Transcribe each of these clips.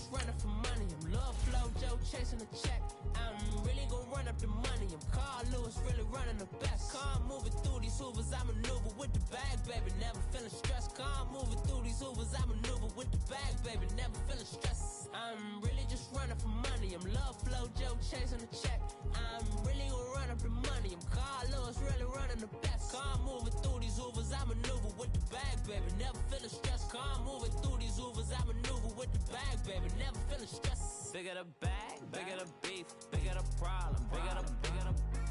just running for money. I'm Lil Flo Joe chasing a check. I'm really gon' run up the money. I'm Carl Lewis, really running the best. Car moving through these Hoovers, I maneuver with the bag, baby. Never feeling stressed. Car moving through these Hoovers, I maneuver with the bag, baby. Never feeling stressed. I'm really just running for money. I'm Lil Flo Joe chasing a check. I'm really gon' run up the money. I'm Carl Lewis, really running the best. Car moving through these Hoovers, I maneuver with the bag, baby. Never feeling stressed. Car moving through these Hoovers, I maneuver with the bag, baby. Never feeling stressed. Bigger the bag, bigger the beef, bigger the problem, bigger the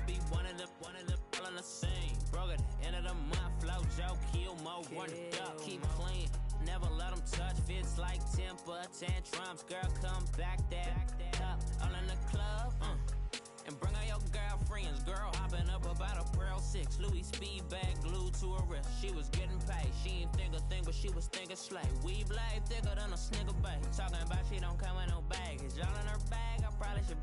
be one of the all in the same. Broke at the end of the month, Flo Joe, kill more, run it up, keep clean. Never let them touch, fits like temper tantrums. Girl, come back that up, all in the club, and bring all your girlfriends. Girl hopping up about a Pearl 6 Louis speed bag glued to her wrist. She was getting paid, she ain't think a thing, but she was thinking slay. We blade thicker than a snicker bag. Talking about she don't come with no baggage. All in her bag, I probably should.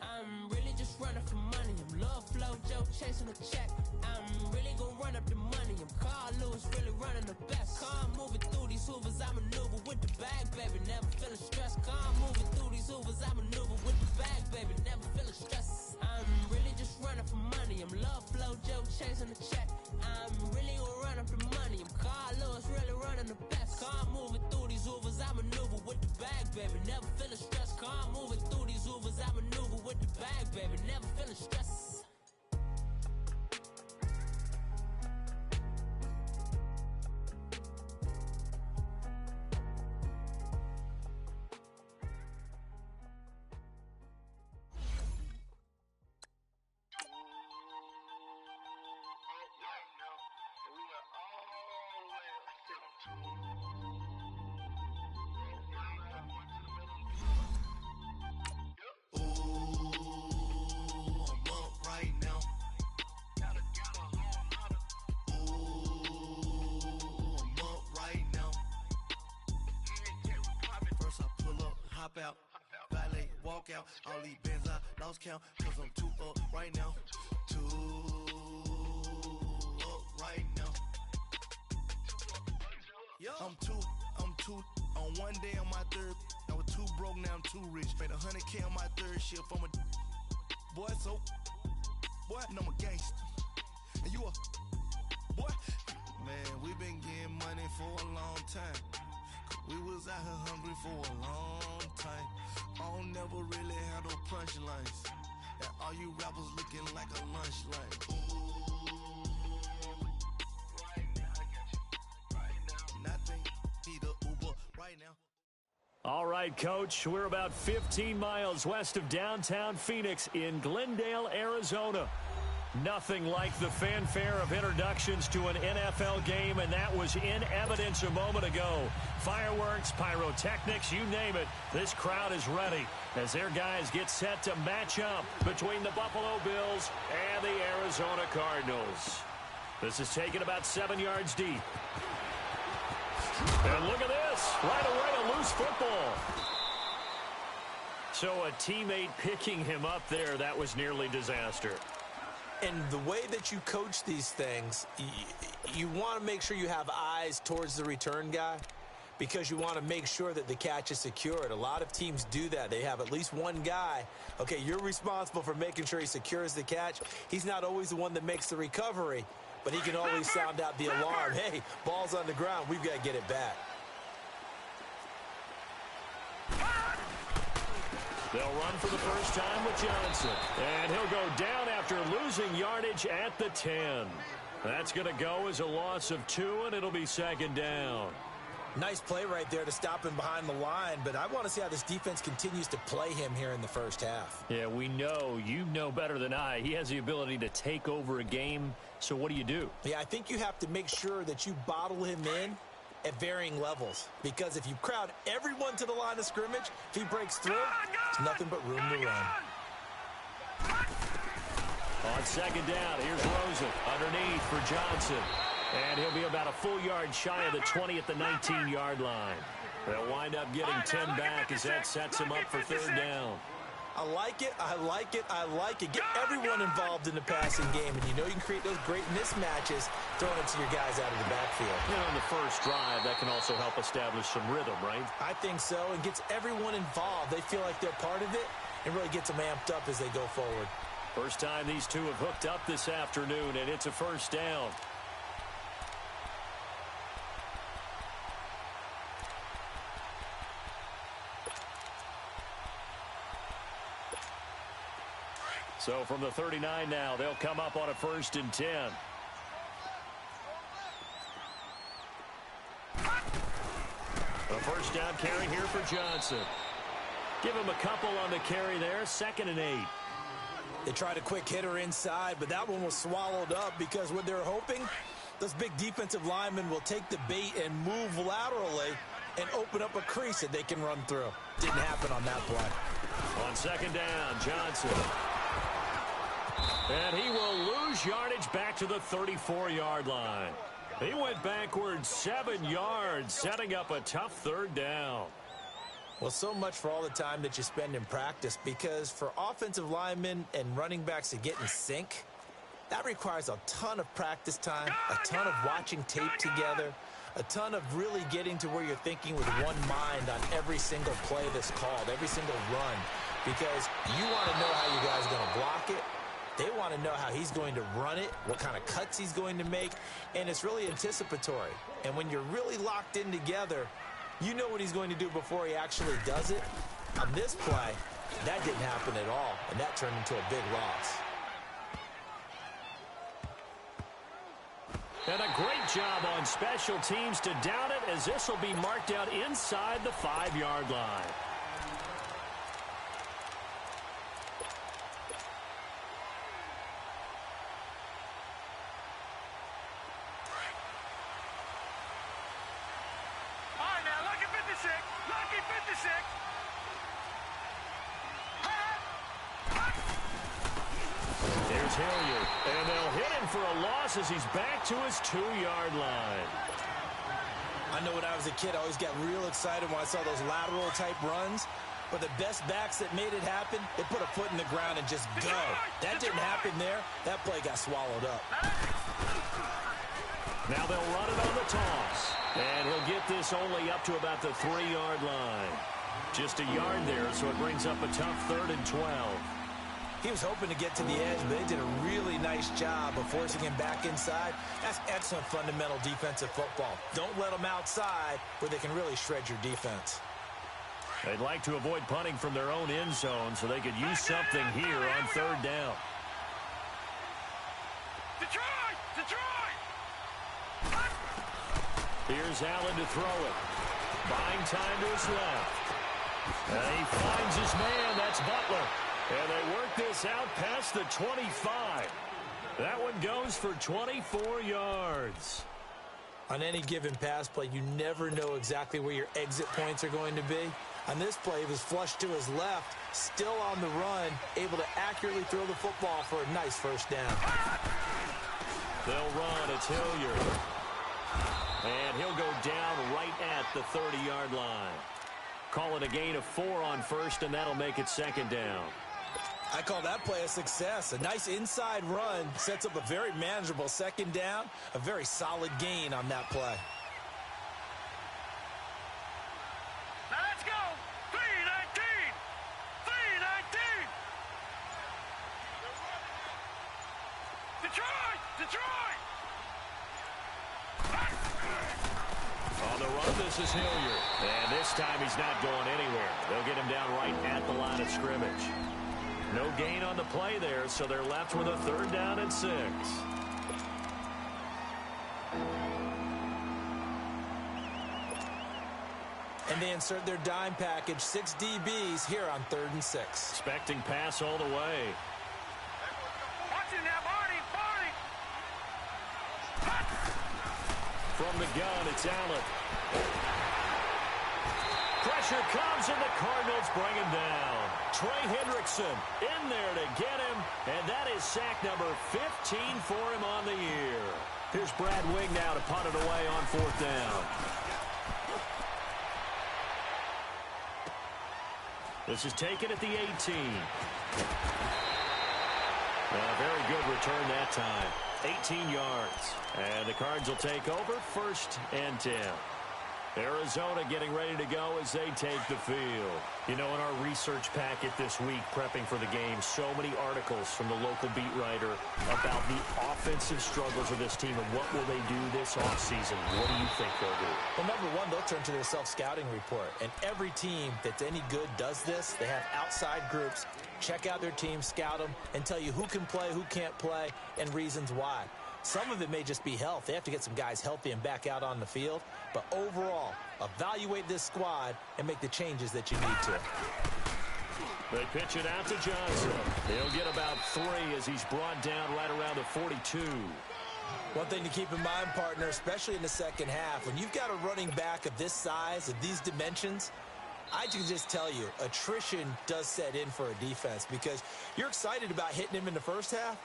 I'm really just running for money. I'm Lil Flo Joe chasing a check. I'm really gon' run up the money. I'm Carl Lewis, really running the best. Car moving through these Hoovers, I maneuver with the bag, baby. Never feeling stressed. Car moving through these Hoovers, I maneuver with the bag, baby. Never feeling stressed. I'm really just running for money. I'm Lil Flo Joe chasing a check. I'm really gon' run up the money. I'm Carl Lewis, really running the best. Car moving through these Hoovers, I maneuver with the bag, baby. Never feeling stressed. Car moving through these Hoovers, I maneuver with the bag, baby. Never feeling stressed. Out, valet, walk out, all these bands I lost count, cause I'm too up right now, too up right now. I'm too, on one day on my third, I was too broke, now I'm too rich, made 100K on my third shift, I'm a boy, so, boy, and I'm a gangster, and you a, boy, man, we been getting money for a long time. We was out here hungry for a long time. I don't never really have no punchlines. And all you rappers looking like a lunch line. Right now, I got you. Right now. Nothing, need a Uber right now. All right, Coach, we're about 15 miles west of downtown Phoenix in Glendale, Arizona. Nothing like the fanfare of introductions to an NFL game, and that was in evidence a moment ago. Fireworks, pyrotechnics, you name it. This crowd is ready as their guys get set to match up between the Buffalo Bills and the Arizona Cardinals. This is taken about 7 yards deep. And look at this. Right away, a loose football. So a teammate picking him up there, that was nearly disaster. And the way that you coach these things, you want to make sure you have eyes towards the return guy because you want to make sure that the catch is secured. A lot of teams do that. They have at least one guy. Okay, you're responsible for making sure he secures the catch. He's not always the one that makes the recovery, but he can always sound out the alarm. Hey, ball's on the ground. We've got to get it back. They'll run for the first time with Johnson. And he'll go down after losing yardage at the 10. That's going to go as a loss of 2, and it'll be second down. Nice play right there to stop him behind the line, but I want to see how this defense continues to play him here in the first half. Yeah, we know. You know better than I. He has the ability to take over a game, so what do? Yeah, I think you have to make sure that you bottle him in at varying levels, because if you crowd everyone to the line of scrimmage, if he breaks through, there's nothing but room to run. On second down, here's Rosen underneath for Johnson. And he'll be about a full yard shy of the 20 at the 19-yard line. They'll wind up getting 10 back as that sets him up for third down. I like it, I like it, I like it. Get everyone involved in the passing game, and you know you can create those great mismatches throwing it to your guys out of the backfield. And on the first drive, that can also help establish some rhythm, right? I think so, and gets everyone involved. They feel like they're part of it, and really gets them amped up as they go forward. First time these two have hooked up this afternoon, and it's a first down. So from the 39 now, they'll come up on a 1st and 10. A first down carry here for Johnson. Give him a couple on the carry there, 2nd and 8. They tried a quick hitter inside, but that one was swallowed up because what they're hoping, those big defensive linemen will take the bait and move laterally and open up a crease that they can run through. Didn't happen on that play. On 2nd down, Johnson. And he will lose yardage back to the 34-yard line. He went backwards 7 yards, setting up a tough 3rd down. Well, so much for all the time that you spend in practice, because for offensive linemen and running backs to get in sync, that requires a ton of practice time, a ton of watching tape together, a ton of really getting to where you're thinking with one mind on every single play that's called, every single run, because you want to know how you guys are going to block it. They want to know how he's going to run it, what kind of cuts he's going to make, and it's really anticipatory. And when you're really locked in together, you know what he's going to do before he actually does it. On this play, that didn't happen at all, and that turned into a big loss. And a great job on special teams to down it, as this will be marked out inside the 5-yard line. There's Hilliard, and they'll hit him for a loss as he's back to his 2-yard line. I know when I was a kid, I always got real excited when I saw those lateral-type runs. But the best backs that made it happen, they put a foot in the ground and just go. That didn't happen there. That play got swallowed up. Now they'll run it on the toss. And he'll get this only up to about the 3-yard line. Just a yard there, so it brings up a tough 3rd and 12. He was hoping to get to the edge, but they did a really nice job of forcing him back inside. That's excellent fundamental defensive football. Don't let them outside where they can really shred your defense. They'd like to avoid punting from their own end zone, so they could use something here on 3rd down. Here's Allen to throw it. Buying time to his left. And he finds his man. That's Butler. And they work this out past the 25. That one goes for 24 yards. On any given pass play, you never know exactly where your exit points are going to be. On this play, he was flushed to his left, still on the run, able to accurately throw the football for a nice 1st down. They'll run. It's Hilliard. And he'll go down right at the 30-yard line. Call it a gain of 4 on 1st, and that'll make it 2nd down. I call that play a success. A nice inside run sets up a very manageable 2nd down, a very solid gain on that play. Now let's go. 3-19. 3-19. Detroit! Detroit! On the run, this is Hilliard. And this time he's not going anywhere. They'll get him down right at the line of scrimmage. No gain on the play there, so they're left with a 3rd down and 6. And they insert their dime package, 6 DBs here on 3rd and 6. Expecting pass all the way. Watch it now, Barney! From the gun, it's Allen. Pressure comes, and the Cardinals bring him down. Trey Hendrickson in there to get him, and that is sack number 15 for him on the year. Here's Brad Wing now to punt it away on 4th down. This is taken at the 18. A very good return that time. 18 yards. And the Cards will take over, 1st and 10. Arizona getting ready to go as they take the field. You know, in our research packet this week, prepping for the game, so many articles from the local beat writer about the offensive struggles of this team and what will they do this offseason. What do you think they'll do? Well, number one, they'll turn to their self-scouting report. And every team that's any good does this. They have outside groups, check out their team, scout them, and tell you who can play, who can't play, and reasons why. Some of it may just be health. They have to get some guys healthy and back out on the field. But overall, evaluate this squad and make the changes that you need to. They pitch it out to Johnson. He'll get about 3 as he's brought down right around the 42. One thing to keep in mind, partner, especially in the second half, when you've got a running back of this size, of these dimensions, I can just tell you, attrition does set in for a defense because you're excited about hitting him in the first half.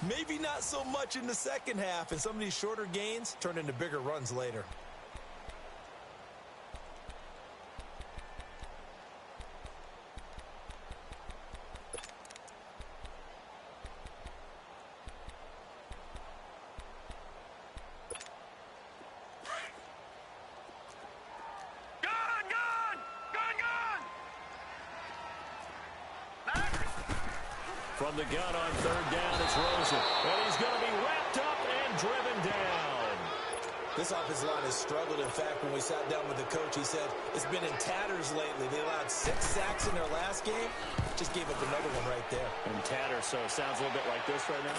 Maybe not so much in the second half, and some of these shorter gains turn into bigger runs later. From the gun on 3rd down, it's Rosen. And he's going to be wrapped up and driven down. This offensive line has struggled. In fact, when we sat down with the coach, he said it's been in tatters lately. They allowed 6 sacks in their last game. Just gave up another one right there. In tatters, so it sounds a little bit like this right now.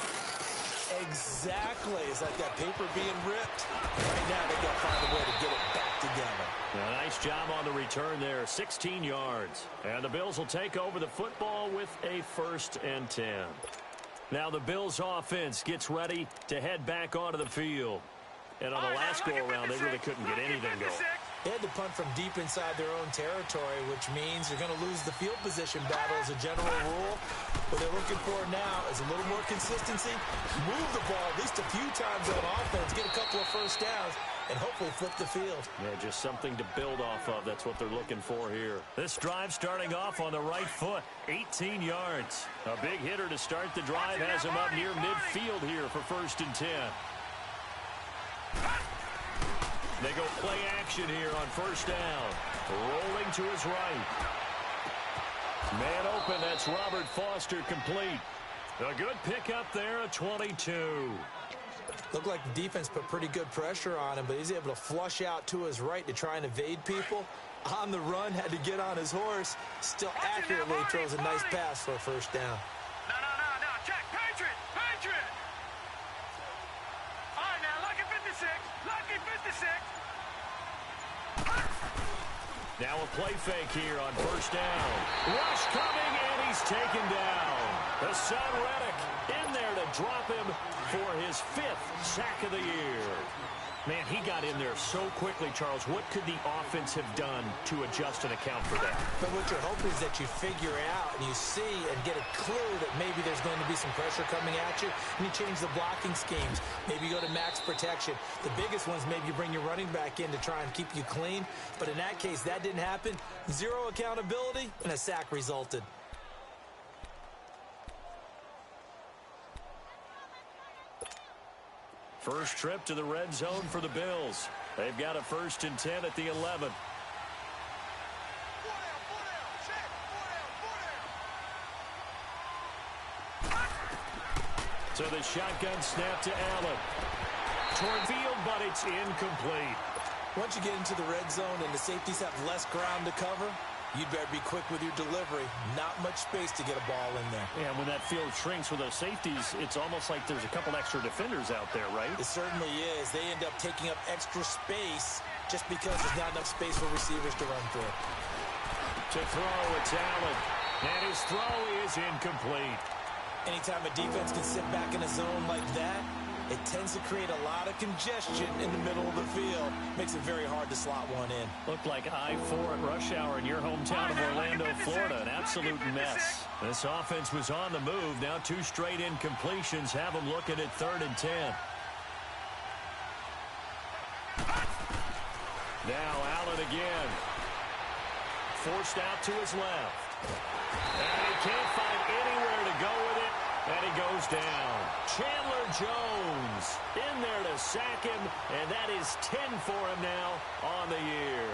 Exactly. It's like that paper being ripped. Right now, they got to find a way to get it back together. A nice job on the return there, 16 yards. And the Bills will take over the football with a 1st and 10. Now the Bills offense gets ready to head back onto the field. And on the last go-around, they really couldn't get anything going. They had to punt from deep inside their own territory, which means you're going to lose the field position battle as a general rule. What they're looking for now is a little more consistency, move the ball at least a few times on offense, get a couple of first downs, and hopefully flip the field. Yeah, just something to build off of. That's what they're looking for here. This drive starting off on the right foot, 18 yards. A big hitter to start the drive has him up near midfield here for 1st and 10. They go play action here on 1st down. Rolling to his right. Man open, that's Robert Foster complete. A good pickup there at 22. Looked like the defense put pretty good pressure on him, but he's able to flush out to his right to try and evade people. On the run, had to get on his horse. Still accurately throws a nice pass for a 1st down. No. Check. Patriot. All right, now, lucky 56. Now a play fake here on 1st down. Rush coming, and he's taken down. Hassan Reddick in there to drop him for his 5th sack of the year. Man, he got in there so quickly, Charles. What could the offense have done to adjust and account for that? But what you're hoping is that you figure out and you see and get a clue that maybe there's going to be some pressure coming at you, and you change the blocking schemes. Maybe you go to max protection. The biggest ones, maybe you bring your running back in to try and keep you clean. But in that case, that didn't happen. 0 accountability, and a sack resulted. First trip to the red zone for the Bills. They've got a 1st and 10 at the 11. So the shotgun snap to Allen. Toward field, but it's incomplete. Once you get into the red zone and the safeties have less ground to cover, you'd better be quick with your delivery. Not much space to get a ball in there. Yeah, when that field shrinks with those safeties, it's almost like there's a couple extra defenders out there, right? It certainly is. They end up taking up extra space just because there's not enough space for receivers to run through. To throw, it's Allen. And his throw is incomplete. Anytime a defense can sit back in a zone like that, it tends to create a lot of congestion in the middle of the field. Makes it very hard to slot one in. Looked like I-4 at rush hour in your hometown of Orlando, Florida. An absolute mess. This offense was on the move. Now 2 straight incompletions have them looking at 3rd and 10. Now Allen again. Forced out to his left. And he can't find anywhere to go with it, and he goes down. Chandler Jones in there to sack him, and that is 10 for him now on the year.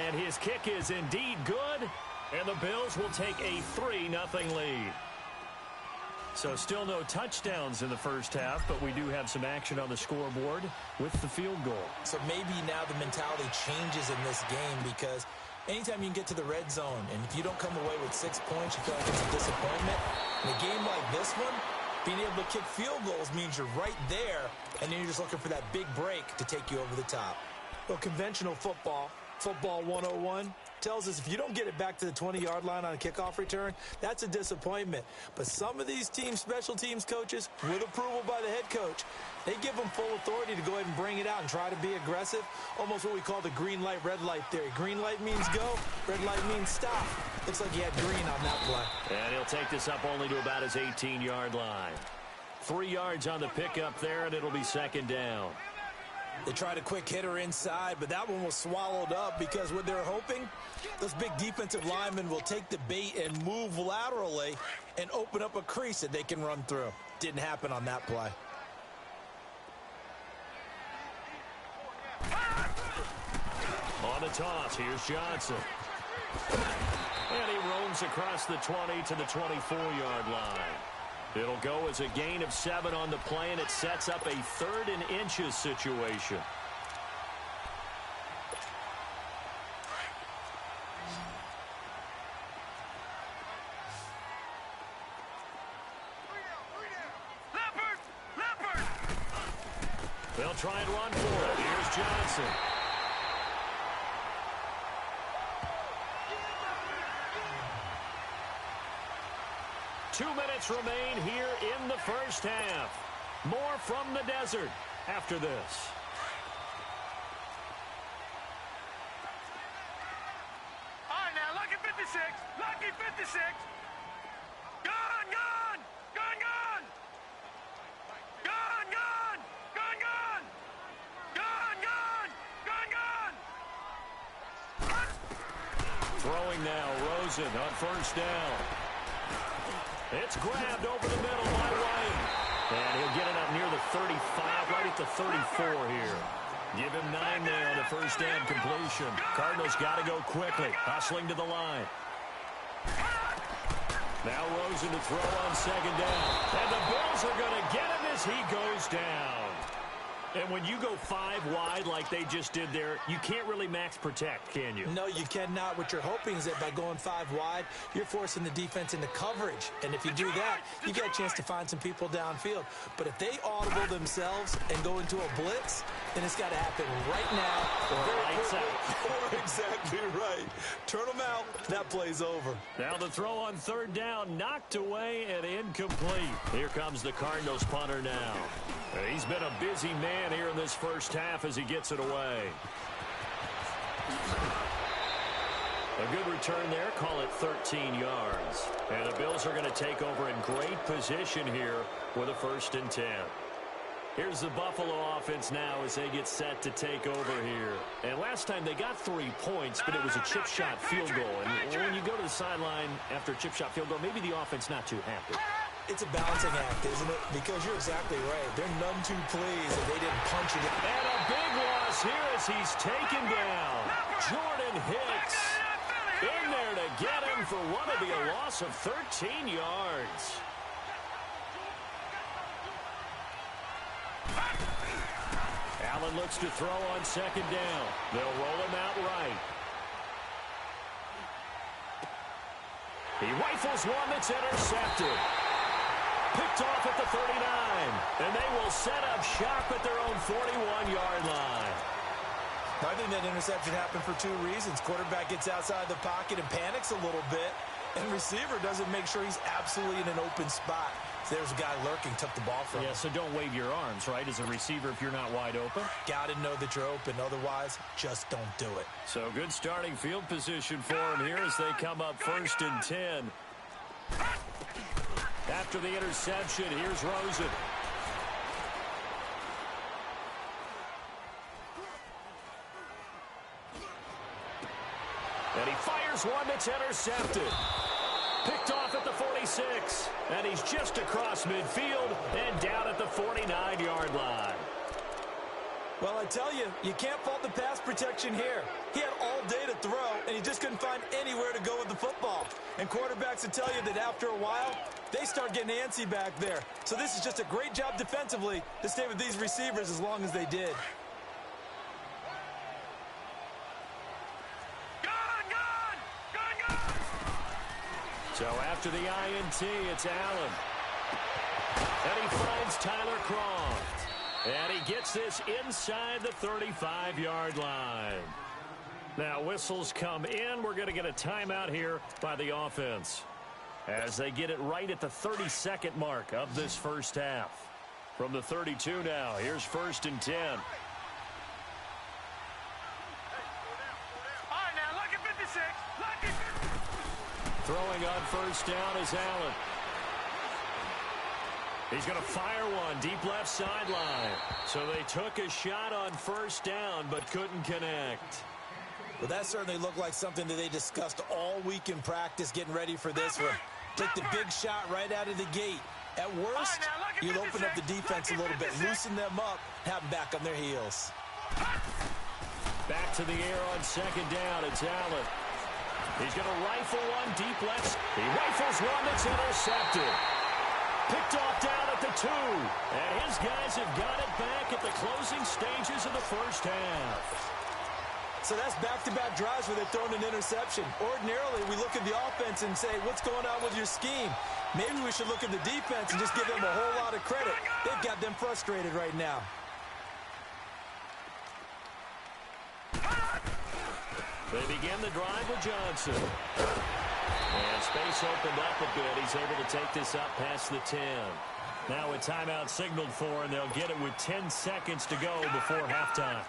And his kick is indeed good, and the Bills will take a 3-0 lead. So still no touchdowns in the first half, but we do have some action on the scoreboard with the field goal. So maybe now the mentality changes in this game, because anytime you can get to the red zone, and if you don't come away with 6 points, you feel like it's a disappointment. In a game like this one, being able to kick field goals means you're right there, and then you're just looking for that big break to take you over the top. Well, conventional football 101, tells us if you don't get it back to the 20-yard line on a kickoff return, that's a disappointment. But some of these teams, special teams coaches, with approval by the head coach, they give them full authority to go ahead and bring it out and try to be aggressive, almost what we call the green light, red light theory. Green light means go, red light means stop. Looks like he had green on that play. And he'll take this up only to about his 18-yard line. 3 yards on the pickup there, and it'll be second down. They tried a quick hitter inside, but that one was swallowed up because what they're hoping, those big defensive linemen will take the bait and move laterally and open up a crease that they can run through. Didn't happen on that play. On the toss, here's Johnson. And he roams across the 20 to the 24-yard line. It'll go as a gain of 7 on the play, and it sets up a 3rd and inches situation. Leopard! They'll try and run for it. Here's Johnson. Two minutes remain here in the first half. More from the desert after this. All right, now, lucky 56. Lucky 56. Gone, gone. Gone, gone. Gone, gone. Gone, gone. Gone, gone. Gone, gone. Throwing now, Rosen on first down. It's grabbed over the middle by White. And he'll get it up near the 35, right at the 34 here. Give him 9 there on the first down completion. Cardinals got to go quickly, hustling to the line. Now Rosen to throw on second down. And the Bills are going to get him as he goes down. And when you go 5 wide like they just did there, you can't really max protect, can you? No, you cannot. What you're hoping is that by going 5 wide, you're forcing the defense into coverage. And if you do that, you get a chance to find some people downfield. But if they audible themselves and go into a blitz, then it's got to happen right now. Or lights out. Exactly right. Turn them out. That play's over. Now the throw on third down, knocked away and incomplete. Here comes the Cardinals punter now. He's been a busy man here in this first half as he gets it away. A good return there. Call it 13 yards. And the Bills are going to take over in great position here with a 1st and 10. Here's the Buffalo offense now as they get set to take over here. And last time they got 3 points, but it was a chip shot field goal. And when you go to the sideline after a chip shot field goal, maybe the offense not too happy. It's a balancing act, isn't it? Because you're exactly right. They're none too pleased that they didn't punch it in. And a big loss here as he's taken down. Jordan Hicks in there to get him for what will be a loss of 13 yards. Allen looks to throw on second down. They'll roll him out right. He rifles one that's intercepted. Picked off at the 39. And they will set up shop at their own 41-yard line. I think that interception happened for 2 reasons. Quarterback gets outside the pocket and panics a little bit. And receiver doesn't make sure he's absolutely in an open spot. So there's a guy lurking, took the ball from him. Yeah, so don't wave your arms, right, as a receiver if you're not wide open. Got to know that you're open. Otherwise, just don't do it. So good starting field position for him here as they come up 1st and 10. After the interception, here's Rosen. one that's intercepted. Picked off at the 46. And he's just across midfield and down at the 49-yard line. Well, I tell you, you can't fault the pass protection here. He had all day to throw, and he just couldn't find anywhere to go with the football. And quarterbacks will tell you that after a while, they start getting antsy back there. So this is just a great job defensively to stay with these receivers as long as they did. So after the INT, it's Allen. And he finds Tyler Kroft. And he gets this inside the 35-yard line. Now whistles come in. We're going to get a timeout here by the offense as they get it right at the 32nd mark of this first half. From the 32 now, here's 1st and 10. All right, now, lucky 56. Lucky 56. Throwing on first down is Allen. He's going to fire one deep left sideline. So they took a shot on first down but couldn't connect. Well, that certainly looked like something that they discussed all week in practice getting ready for this one. Take the big shot right out of the gate. At worst, you'll open up the defense a little bit, loosen them up, have them back on their heels. Back to the air on second down. It's Allen. He's going to rifle one deep left. He rifles one that's intercepted. Picked off down at the 2. And his guys have got it back at the closing stages of the first half. So that's back-to-back drives where they're throwing an interception. Ordinarily, we look at the offense and say, what's going on with your scheme? Maybe we should look at the defense and just give them a whole lot of credit. They've got them frustrated right now. They begin the drive with Johnson. And space opened up a bit. He's able to take this up past the 10. Now a timeout signaled for, and they'll get it with 10 seconds to go before halftime.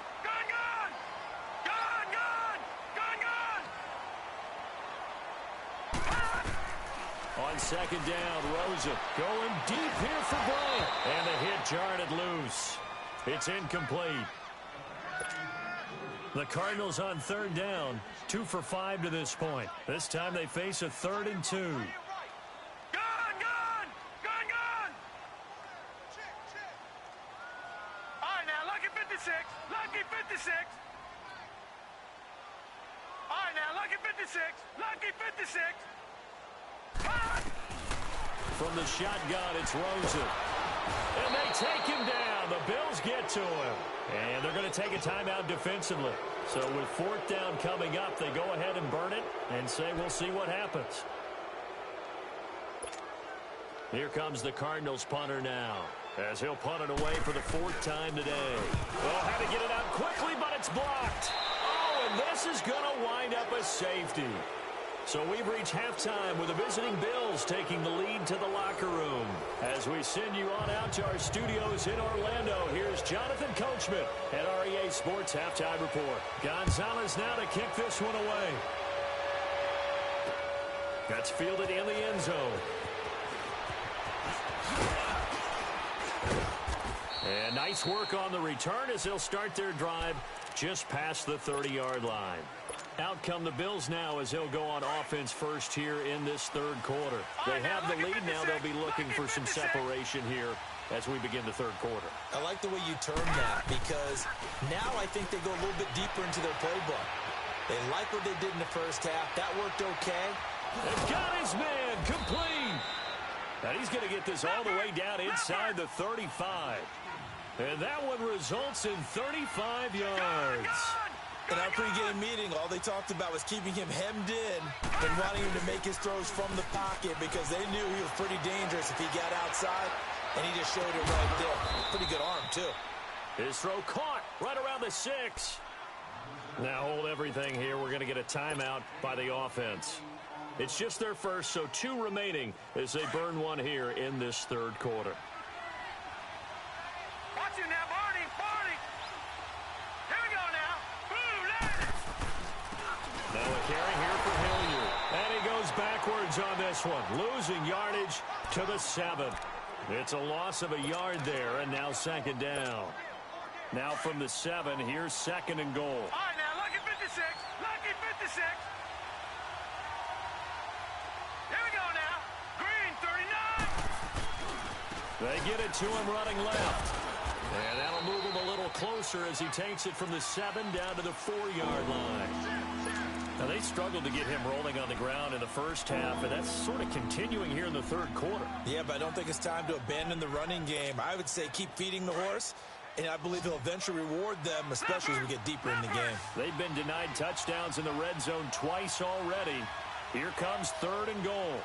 On second down, Rosen going deep here for Bryant. And the hit jarred it loose. It's incomplete. The Cardinals on third down, 2 for 5 to this point. This time they face a 3rd and 2. Gun! All right, now, lucky 56. Lucky 56. All right, now, lucky 56. Lucky 56. From the shotgun, it's Rosen. And they take him down. The Bills get to him. And they're going to take a timeout defensively. So with 4th down coming up, they go ahead and burn it and say we'll see what happens. Here comes the Cardinals punter now, as he'll punt it away for the 4th time today. Well, had to get it out quickly, but it's blocked. Oh, and this is going to wind up a safety. So we've reached halftime with the visiting Bills taking the lead to the locker room. As we send you on out to our studios in Orlando, here's Jonathan Coachman at REA Sports Halftime Report. Gonzalez now to kick this one away. That's fielded in the end zone. And nice work on the return as they'll start their drive just past the 30-yard line. Out come the Bills now as they'll go on offense first here in this 3rd quarter. They have the lead now. They'll be looking for some separation here as we begin the 3rd quarter. I like the way you term that because now I think they go a little bit deeper into their playbook. They like what they did in the first half. That worked okay. They've got his man complete. And he's going to get this all the way down inside the 35. And that one results in 35 yards. In our pregame meeting, all they talked about was keeping him hemmed in and wanting him to make his throws from the pocket because they knew he was pretty dangerous if he got outside, and he just showed it right there. Pretty good arm, too. His throw caught right around the 6. Now hold everything here. We're going to get a timeout by the offense. It's just their first, so 2 remaining as they burn one here in this 3rd quarter. Watch it now, Barney. Here we go now. Now a carry here for Hilliard. And he goes backwards on this one, losing yardage to the 7. It's a loss of a yard there, and now 2nd down. Now from the 7, here's 2nd and goal. All right, now, lucky 56. Lucky 56. They get it to him running left. And that'll move him a little closer as he takes it from the 7 down to the 4-yard line. Now, they struggled to get him rolling on the ground in the first half, and that's sort of continuing here in the third quarter. Yeah, but I don't think it's time to abandon the running game. I would say keep feeding the horse, and I believe he'll eventually reward them, especially as we get deeper in the game. They've been denied touchdowns in the red zone twice already. Here comes 3rd and goal.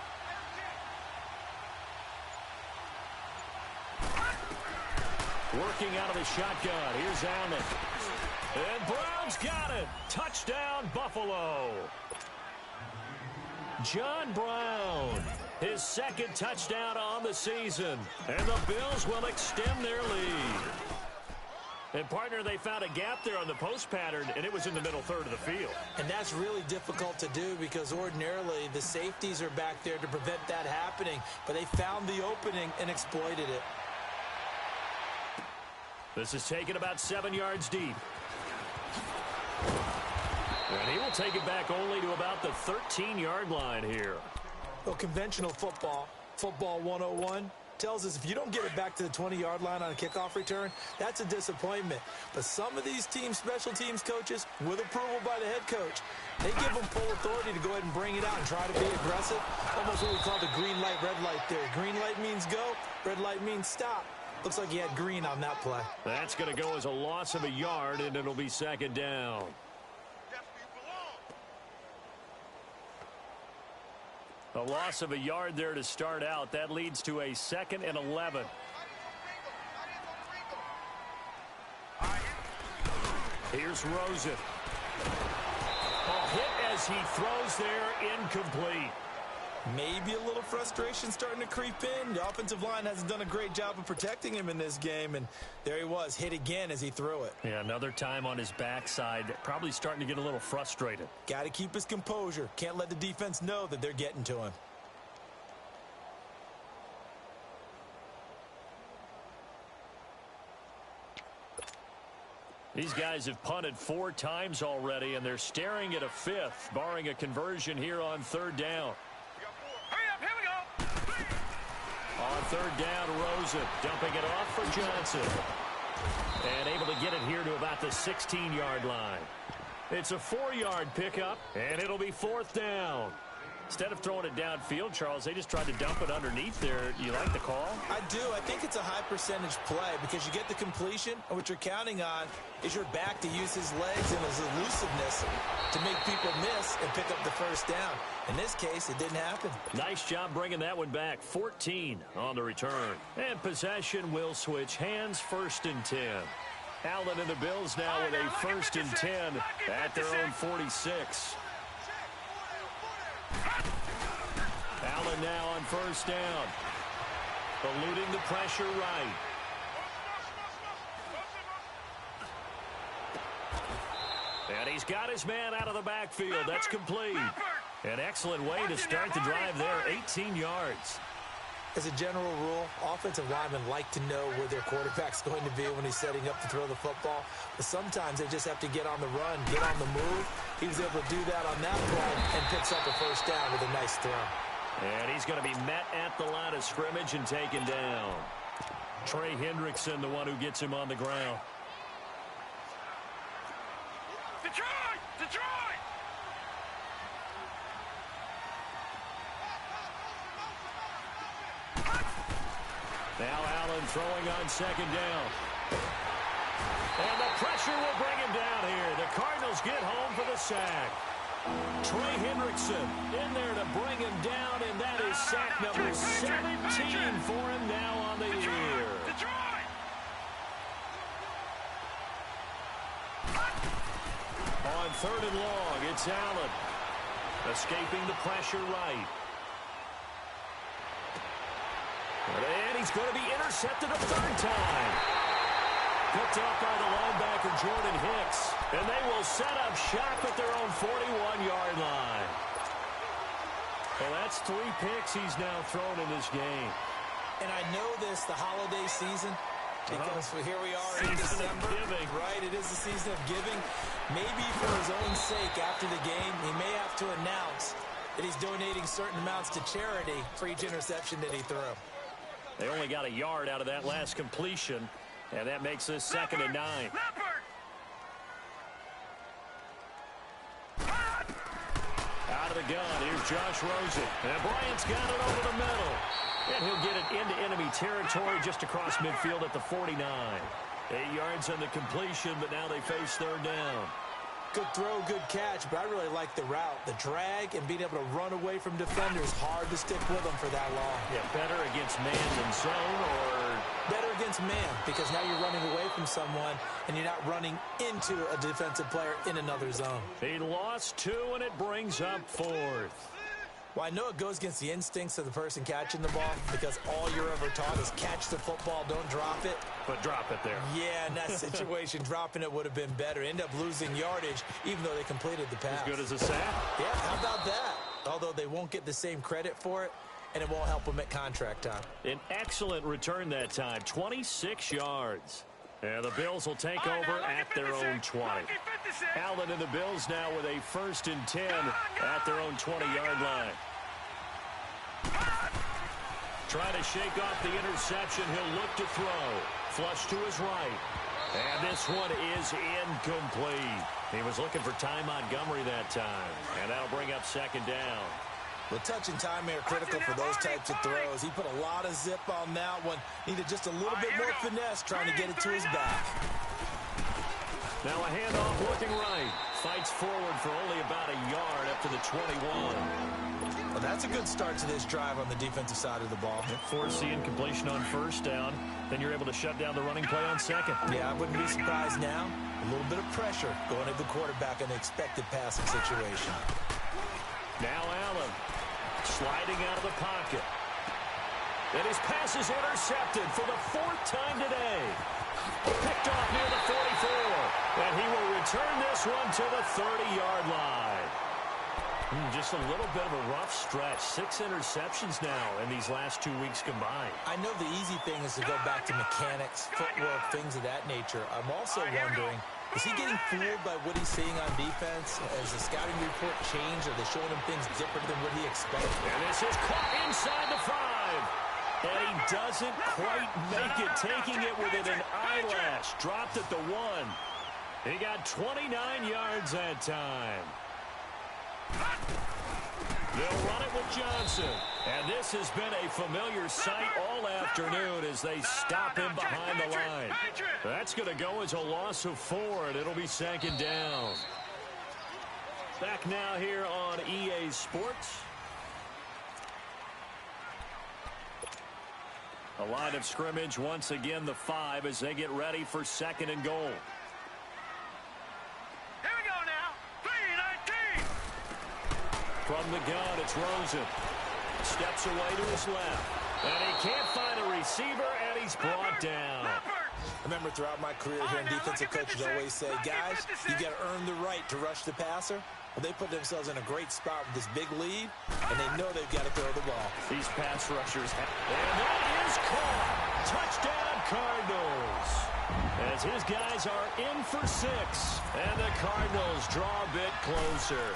Working out of the shotgun. Here's Allen. And Brown's got it. Touchdown, Buffalo. John Brown, his 2nd touchdown on the season. And the Bills will extend their lead. And, partner, they found a gap there on the post pattern, and it was in the middle third of the field. And that's really difficult to do because ordinarily the safeties are back there to prevent that happening. But they found the opening and exploited it. This is taken about 7 yards deep. And he will take it back only to about the 13-yard line here. Well, conventional football 101, tells us if you don't get it back to the 20-yard line on a kickoff return, that's a disappointment. But some of these team special teams coaches, with approval by the head coach, they give them full authority to go ahead and bring it out and try to be aggressive. Almost what we call the green light, red light theory. Green light means go, red light means stop. Looks like he had green on that play. That's going to go as a loss of a yard, and it'll be 2nd down. A loss of a yard there to start out. That leads to a 2nd and 11. Here's Rosen. A hit as he throws there, incomplete. Maybe a little frustration starting to creep in. The offensive line hasn't done a great job of protecting him in this game, and there he was, hit again as he threw it. Yeah, another time on his backside, probably starting to get a little frustrated. Got to keep his composure. Can't let the defense know that they're getting to him. These guys have punted 4 times already, and they're staring at a 5th, barring a conversion here on 3rd down. Here we go. On 3rd down, Rosen dumping it off for Johnson. And able to get it here to about the 16-yard line. It's a 4-yard pickup, and it'll be 4th down. Instead of throwing it downfield, Charles, they just tried to dump it underneath there. You like the call? I do. I think it's a high percentage play because you get the completion, and what you're counting on is your back to use his legs and his elusiveness to make people miss and pick up the 1st down. In this case, it didn't happen. Nice job bringing that one back. 14 on the return. And possession will switch hands, 1st and 10. Allen and the Bills now with a 1st and 10 at their own 46. Allen now on 1st down. Eluding the pressure right. And he's got his man out of the backfield. That's complete. An excellent way to start the drive there, 18 yards. As a general rule, offensive linemen like to know where their quarterback's going to be when he's setting up to throw the football. But sometimes they just have to get on the run, get on the move. He was able to do that on that play and picks up a 1st down with a nice throw. And he's going to be met at the line of scrimmage and taken down. Trey Hendrickson, the one who gets him on the ground. Detroit! Detroit! Now Allen throwing on 2nd down. And the pressure will bring him down here. The Cardinals get home for the sack. Trey Hendrickson in there to bring him down, and that is sack number 17 for him now on the year. Detroit! On 3rd and long, it's Allen. Escaping the pressure right. And he's going to be intercepted a 3rd time. Picked up by the linebacker, Jordan Hicks. And they will set up shop at their own 41-yard line. Well, that's 3 picks he's now thrown in this game. And I know this, the holiday season, because here we are in December. Right, it is the season of giving. Maybe for his own sake after the game, he may have to announce that he's donating certain amounts to charity for each interception that he threw. They only got a yard out of that last completion, and that makes this 2nd and 9. Out of the gun, here's Josh Rosen. And Bryant's got it over the middle. And he'll get it into enemy territory just across midfield at the 49. 8 yards on the completion, but now they face 3rd down. Good throw, good catch, but I really like the route. The drag and being able to run away from defenders, hard to stick with them for that long. Yeah, better against man than zone, or better against man, because now you're running away from someone and you're not running into a defensive player in another zone. He lost 2, and it brings up 4th. Well, I know it goes against the instincts of the person catching the ball, because all you're ever taught is catch the football, don't drop it. But drop it there. Yeah, in that situation, dropping it would have been better. End up losing yardage, even though they completed the pass. As good as a sack? Yeah, how about that? Although they won't get the same credit for it, and it won't help them at contract time. An excellent return that time, 26 yards. And the Bills will take over at their own 20. Allen and the Bills now with a 1st and 10 at their own 20-yard line. Trying to shake off the interception. He'll look to throw. Flush to his right. And this one is incomplete. He was looking for Ty Montgomery that time. And that'll bring up 2nd down. Well, touch and timing are critical for those types of throws. He put a lot of zip on that one. Needed just a little bit more finesse trying to get it to his back. Now a handoff looking right. Fights forward for only about a yard up to the 21. Well, that's a good start to this drive on the defensive side of the ball. Force the incompletion on 1st down. Then you're able to shut down the running play on 2nd. Yeah, I wouldn't be surprised now. A little bit of pressure going at the quarterback in an expected passing situation. Now Allen. Sliding out of the pocket. And his pass is intercepted for the 4th time today. Picked off near the 44. And he will return this one to the 30-yard line. Just a little bit of a rough stretch. 6 interceptions now in these last 2 weeks combined. I know the easy thing is to go back to mechanics, footwork, things of that nature. I'm also wondering, is he getting fooled by what he's seeing on defense? Has the scouting report changed? Are they showing him things different than what he expected? And this is caught inside the 5. And he doesn't quite make it, taking it within an eyelash. Dropped at the 1. He got 29 yards that time. They'll run it with Johnson. And this has been a familiar sight all afternoon as they stop him behind the line. That's going to go as a loss of 4, and it'll be 2nd down. Back now here on EA Sports. A line of scrimmage once again, the 5, as they get ready for 2nd and goal. Here we go now. 3-19. From the gun, it's Rosen. Steps away to his left. And he can't find a receiver, and he's brought down. I remember throughout my career here in defensive coaches always say, guys, you got to earn the right to rush the passer. Well, they put themselves in a great spot with this big lead, and they know they've got to throw the ball. These pass rushers have... And that is caught! Touchdown, Cardinals! As his guys are in for 6, and the Cardinals draw a bit closer.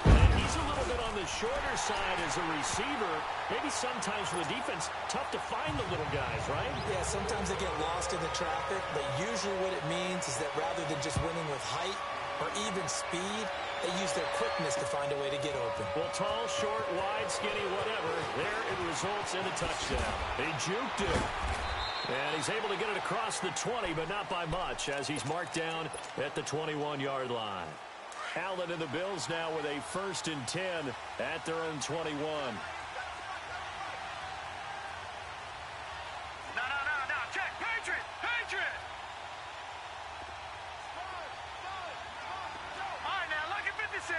And he's a little bit on the shorter side as a receiver. Maybe sometimes for the defense, tough to find the little guys, right? Yeah, sometimes they get lost in the traffic, but usually what it means is that rather than just winning with height or even speed, they use their quickness to find a way to get open. Well, tall, short, wide, skinny, whatever, there it results in a touchdown. He juked it. And he's able to get it across the 20, but not by much, as he's marked down at the 21-yard line. Allen and the Bills now with a 1st and 10 at their own 21. No. Check. Patriot. All right, now, lucky 56.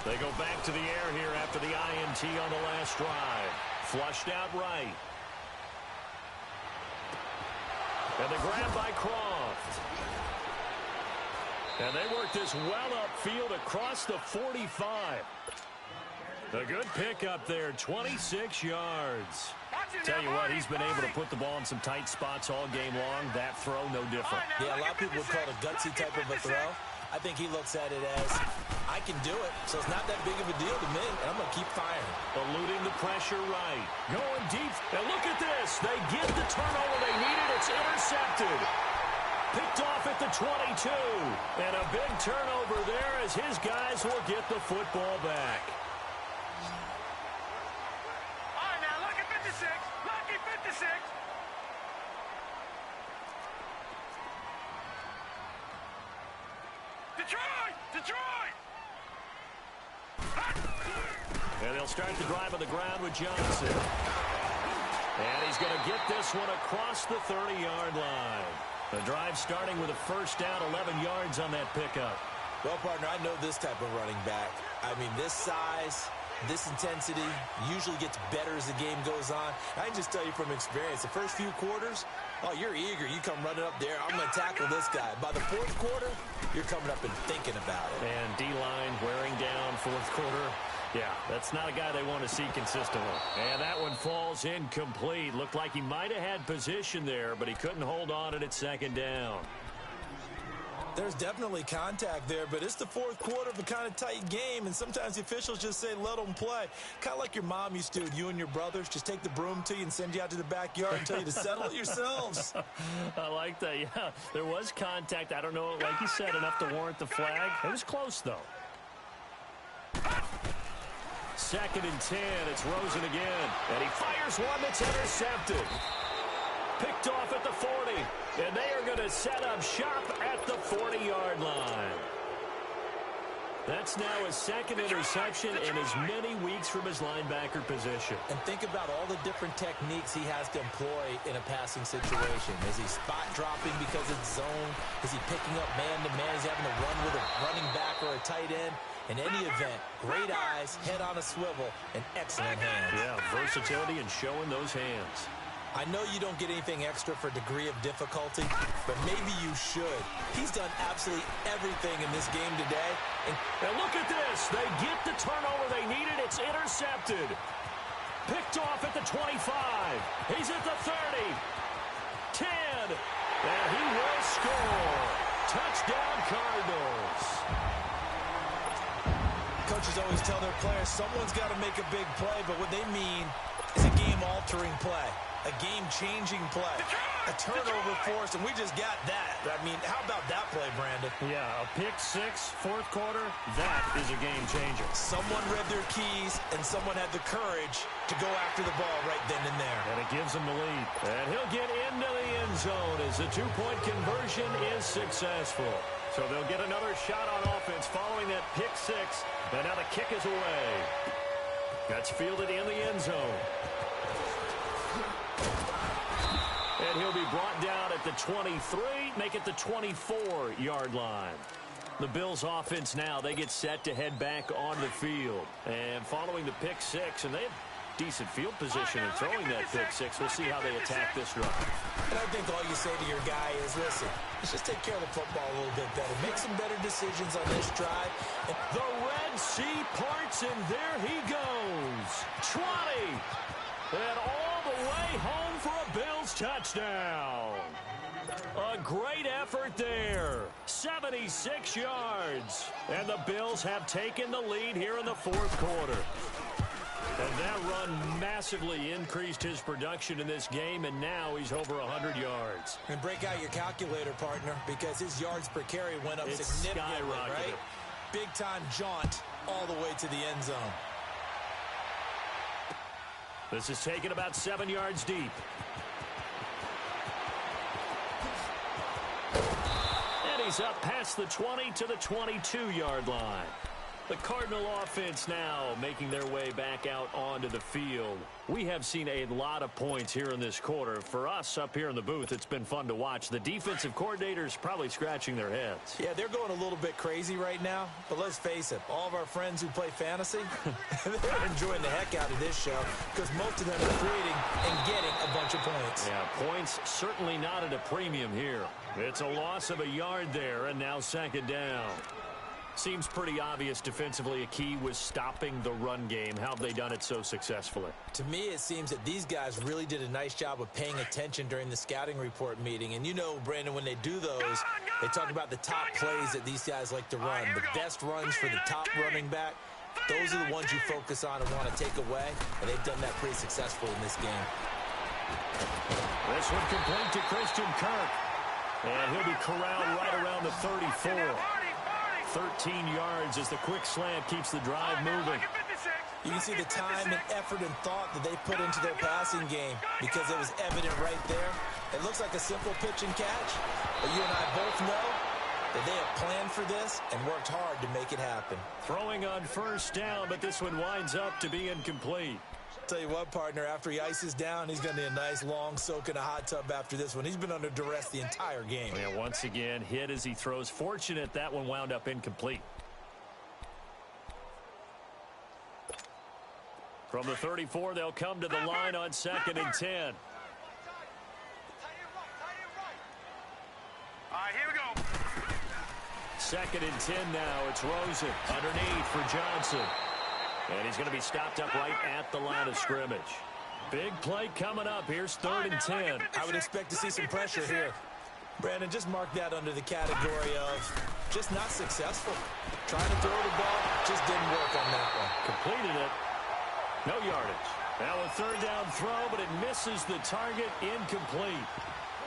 They go back to the air here after the INT on the last drive. Flushed out right. And the grab by Croft. And they work this well upfield across the 45. A good pickup there, 26 yards. Tell you what, he's been able to put the ball in some tight spots all game long. That throw, no different. Yeah, a lot of people would call it a gutsy type of a throw. I think he looks at it as, I can do it, so it's not that big of a deal to me, and I'm going to keep firing. Eluding the pressure right. Going deep. And look at this. They get the turnover they needed. It's intercepted. Picked off at the 22. And a big turnover there as his guys will get the football back. All right, now, lucky 56. Lucky 56. Detroit! Detroit! And they'll start the drive on the ground with Johnson. And he's going to get this one across the 30-yard line. The drive starting with a first down, 11 yards on that pickup. Well, partner, I know this type of running back. I mean, this size, this intensity usually gets better as the game goes on. I can just tell you from experience, the first few quarters, oh, you're eager. You come running up there. I'm going to tackle this guy. By the fourth quarter, you're coming up and thinking about it. And D-line wearing down fourth quarter. Yeah, that's not a guy they want to see consistently. And that one falls incomplete. Looked like he might have had position there, but he couldn't hold on it at second down. There's definitely contact there, but it's the fourth quarter of a kind of tight game, and sometimes the officials just say, let them play. Kind of like your mom used to with you and your brothers. Just take the broom to you and send you out to the backyard and tell you to settle it yourselves. I like that, yeah. There was contact. I don't know, like you said, enough to warrant the flag. It was close, though. 2nd and 10. It's Rosen again. And he fires one that's intercepted. Picked off at the 40. And they are going to set up shop at the 40-yard line. That's now his second interception in as many weeks from his linebacker position. And think about all the different techniques he has to employ in a passing situation. Is he spot dropping because it's zone? Is he picking up man-to-man? Is he having to run with a running back or a tight end? In any event, great eyes, head on a swivel, and excellent hands. Yeah, versatility and showing those hands. I know you don't get anything extra for degree of difficulty, but maybe you should. He's done absolutely everything in this game today. And look at this. They get the turnover they needed. It's intercepted. Picked off at the 25. He's at the 30. 10. And he will score. Touchdown, Cardinals. Coaches always tell their players someone's got to make a big play, but what they mean is a game-altering play, a game-changing play, a turnover force, and we just got that. I mean, how about that play, Brandon? Yeah, a pick six, fourth quarter, that is a game-changer. Someone read their keys, and someone had the courage to go after the ball right then and there. And it gives him the lead. And he'll get into the end zone as the two-point conversion is successful. So they'll get another shot on offense following that pick six. And now the kick is away. That's fielded in the end zone. And he'll be brought down at the 23, make it the 24-yard line. The Bills offense now, they get set to head back on the field. And following the pick six, and they have decent field position in throwing that pick six. We'll see how they attack this drive. And I think all you say to your guy is, listen, let's just take care of the football a little bit better. Make some better decisions on this drive. And the Red Sea parts, and there he goes. 20. And all the way home for a Bills touchdown. A great effort there. 76 yards. And the Bills have taken the lead here in the fourth quarter. And that run massively increased his production in this game, and now he's over 100 yards. And break out your calculator, partner, because his yards per carry went up significantly, right? Big-time jaunt all the way to the end zone. This is taken about 7 yards deep. And he's up past the 20 to the 22-yard line. The Cardinal offense now making their way back out onto the field. We have seen a lot of points here in this quarter. For us up here in the booth, it's been fun to watch. The defensive coordinators probably scratching their heads. Yeah, they're going a little bit crazy right now. But let's face it, all of our friends who play fantasy, they're enjoying the heck out of this show because most of them are creating and getting a bunch of points. Yeah, points certainly not at a premium here. It's a loss of a yard there, and now second down. Seems pretty obvious defensively a key was stopping the run game. How have they done it so successfully? To me, it seems that these guys really did a nice job of paying attention during the scouting report meeting. And you know, Brandon, when they do those, they talk about the top plays that these guys like to run. The best runs for the top running back, those are the ones you focus on and want to take away. And they've done that pretty successfully in this game. This one complete to Christian Kirk. And he'll be corralled right around the 34. 13 yards as the quick slant keeps the drive moving. You can see the time and effort and thought that they put into their passing game because it was evident right there. It looks like a simple pitch and catch, but you and I both know that they have planned for this and worked hard to make it happen. Throwing on first down, but this one winds up to be incomplete. Tell you what, partner, after he ices down, he's going to need a nice long soak in a hot tub after this one. He's been under duress the entire game. Yeah, once again, hit as he throws. Fortunate that one wound up incomplete. From the 34, they'll come to the line on 2nd and 10. All right, here we go. 2nd and 10 now. It's Rosen underneath for Johnson. And he's going to be stopped up right at the line of scrimmage. Big play coming up. Here's 3rd and 10. I would expect to see some pressure here. Brandon, just mark that under the category of just not successful. Trying to throw the ball, just didn't work on that one. Completed it. No yardage. Now a 3rd down throw, but it misses the target. Incomplete.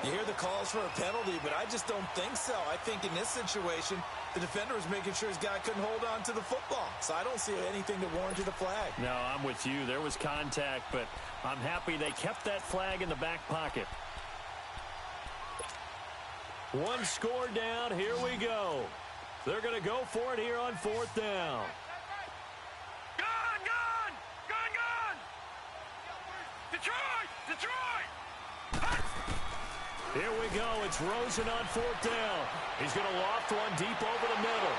You hear the calls for a penalty, but I just don't think so. I think in this situation, the defender was making sure his guy couldn't hold on to the football. So I don't see anything that warranted a flag. No, I'm with you. There was contact, but I'm happy they kept that flag in the back pocket. One score down. Here we go. They're going to go for it here on 4th down. Gone! Detroit! Here we go. It's Rosen on 4th down. He's going to loft one deep over the middle.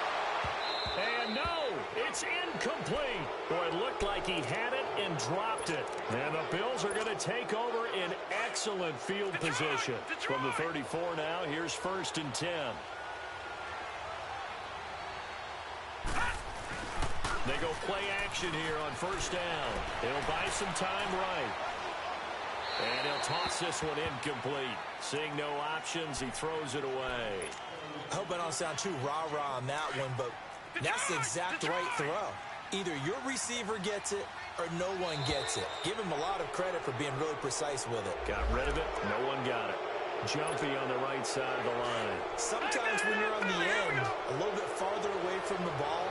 And no, it's incomplete. Boy, it looked like he had it and dropped it. And the Bills are going to take over in excellent field position. From the 34 now, here's 1st and 10. They go play action here on 1st down. He'll buy some time right. And he'll toss this one incomplete. Seeing no options, he throws it away. I hope I don't sound too rah-rah on that one, but that's the exact right throw. Either your receiver gets it or no one gets it. Give him a lot of credit for being really precise with it. Got rid of it. No one got it. Jumpy on the right side of the line. Sometimes when you're on the end, a little bit farther away from the ball,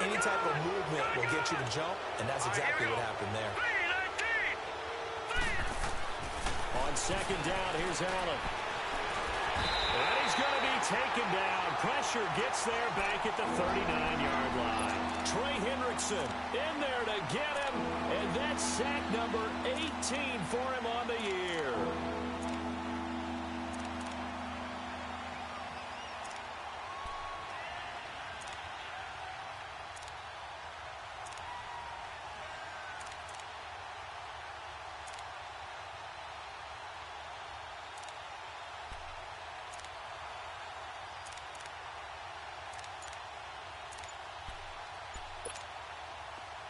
any type of movement will get you to jump, and that's exactly what happened there. On 2nd down, here's Allen. And he's going to be taken down. Pressure gets there back at the 39-yard line. Trey Hendrickson in there to get him, and that's sack number 18 for him on the year.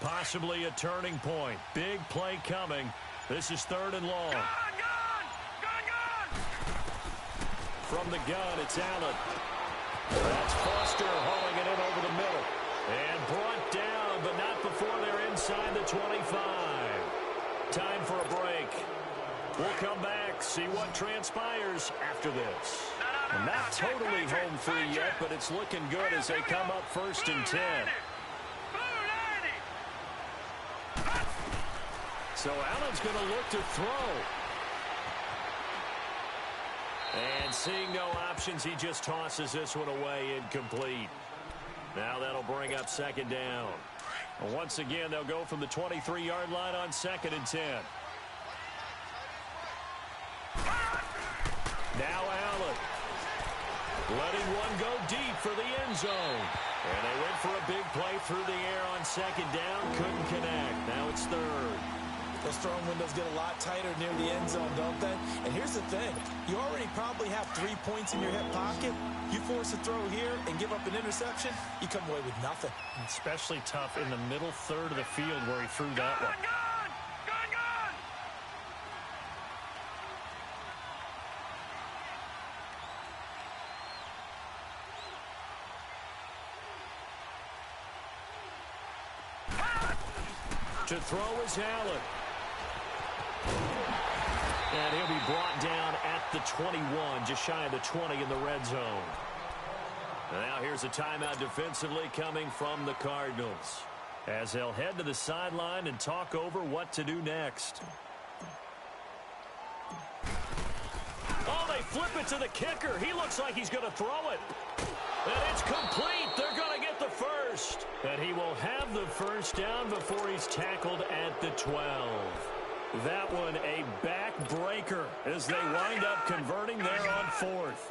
Possibly a turning point. Big play coming. This is 3rd and long. Gone! From the gun, it's Allen. That's Foster hauling it in over the middle. And brought down, but not before they're inside the 25. Time for a break. We'll come back, see what transpires after this. Not totally home free yet, but it's looking good as they come up 1st and 10. So Allen's going to look to throw. And seeing no options, he just tosses this one away incomplete. Now that'll bring up 2nd down. Once again, they'll go from the 23-yard line on 2nd and 10. Now Allen. Letting one go deep for the end zone. And they went for a big play through the air on 2nd down. Couldn't connect. Now it's 3rd. Those throwing windows get a lot tighter near the end zone, don't they? And here's here's the thing. You already probably have 3 points in your hip pocket. You force a throw here and give up an interception, you come away with nothing. Especially tough in the middle third of the field where he threw that one. To throw is Allen. And he'll be brought down at the 21, just shy of the 20 in the red zone. Now here's a timeout defensively coming from the Cardinals, as they'll head to the sideline and talk over what to do next. Oh, they flip it to the kicker. He looks like he's going to throw it. And it's complete. They're going to get the first. And he will have the first down before he's tackled at the 12. That one a backbreaker as they wind up converting there on fourth.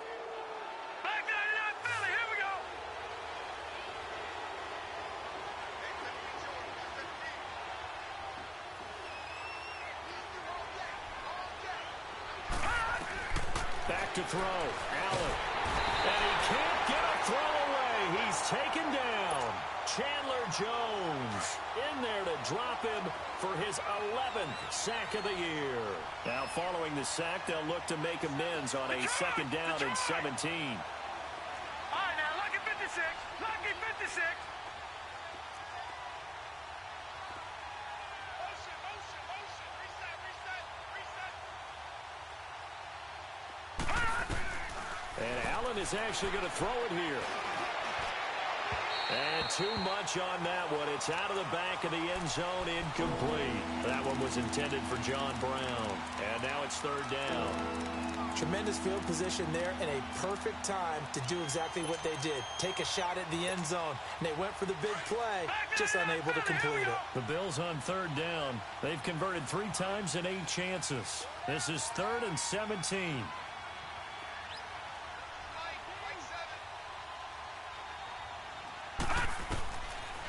Back to throw. Allen. And he can't get a throw away. He's taken down. Chandler Jones in there to drop him for his 11th sack of the year. Now following the sack, they'll look to make amends on a second down and 17. All right, now, lucky 56. Lucky 56. And Allen is actually going to throw it here. And too much on that one. It's out of the back of the end zone, incomplete. That one was intended for John Brown. And now it's third down. Tremendous field position there and a perfect time to do exactly what they did. Take a shot at the end zone. And they went for the big play, just unable to complete it. The Bills on third down. They've converted 3 times in 8 chances. This is 3rd and 17.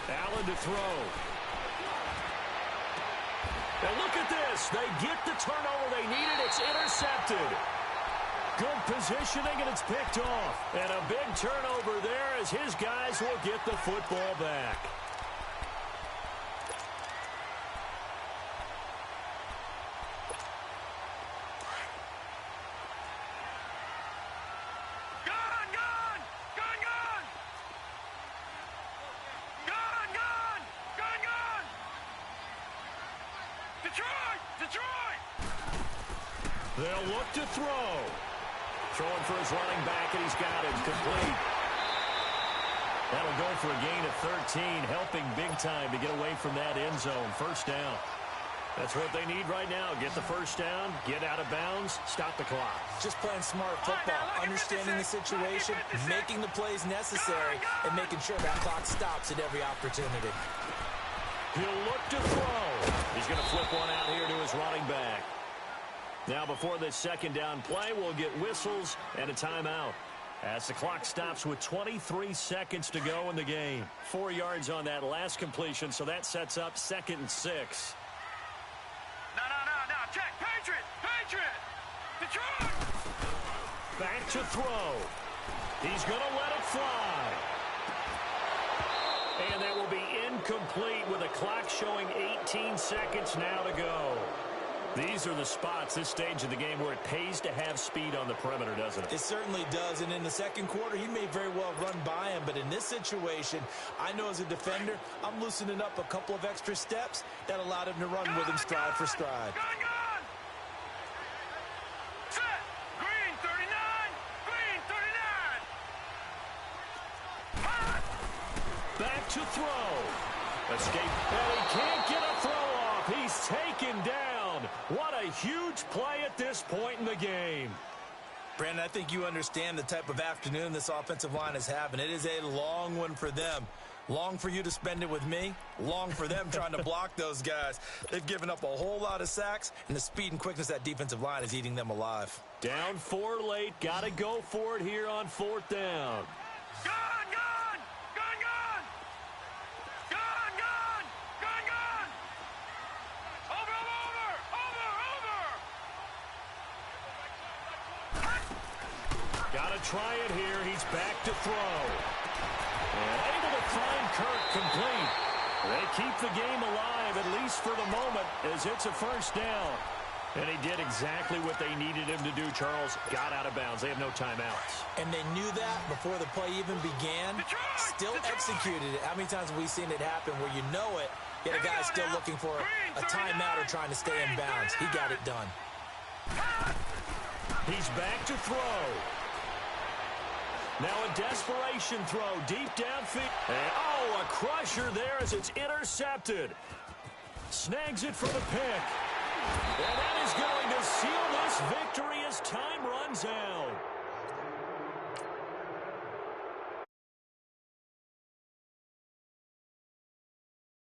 Allen to throw. And look at this. They get the turnover they needed. It's intercepted. Good positioning, and it's picked off. And a big turnover there as his guys will get the football back. They'll look to throw. Throwing for his running back, and he's got it. Complete. That'll go for a gain of 13, helping big time to get away from that end zone. First down. That's what they need right now. Get the first down, get out of bounds, stop the clock. Just playing smart football, understanding the situation, making the plays necessary, and making sure that clock stops at every opportunity. He'll look to throw. He's going to flip one out here to his running back. Now before this second down play, we'll get whistles and a timeout as the clock stops with 23 seconds to go in the game. 4 yards on that last completion, so that sets up 2nd and 6. No. Check. Patriot. Detroit. Back to throw. He's going to let it fly. And that will be incomplete with a clock showing 18 seconds now to go. These are the spots, this stage of the game, where it pays to have speed on the perimeter, doesn't it? It certainly does, and in the second quarter, he may very well run by him, but in this situation, I know as a defender, I'm loosening up a couple of extra steps that allowed him to run with him stride for stride. Gun! Set! Green 39! Green 39! Hot! Back to throw. Escape, and he can't get a throw off. He's taken down. What a huge play at this point in the game. Brandon, I think you understand the type of afternoon this offensive line is having. It is a long one for them. Long for you to spend it with me. Long for them trying to block those guys. They've given up a whole lot of sacks, and the speed and quickness of that defensive line is eating them alive. Down 4 late. Got to go for it here on 4th down. Gun! Over! Gotta try it here. He's back to throw. And able to find Kirk complete. They keep the game alive, at least for the moment, as it's a first down. And he did exactly what they needed him to do, Charles. Got out of bounds. They have no timeouts. And they knew that before the play even began. Still executed it. How many times have we seen it happen where you know it, yet a guy's still looking for a timeout or trying to stay in bounds? He got it done. He's back to throw. Now a desperation throw deep downfield. And, oh, a crusher there as it's intercepted. Snags it for the pick. And that is going to seal this victory as time runs out.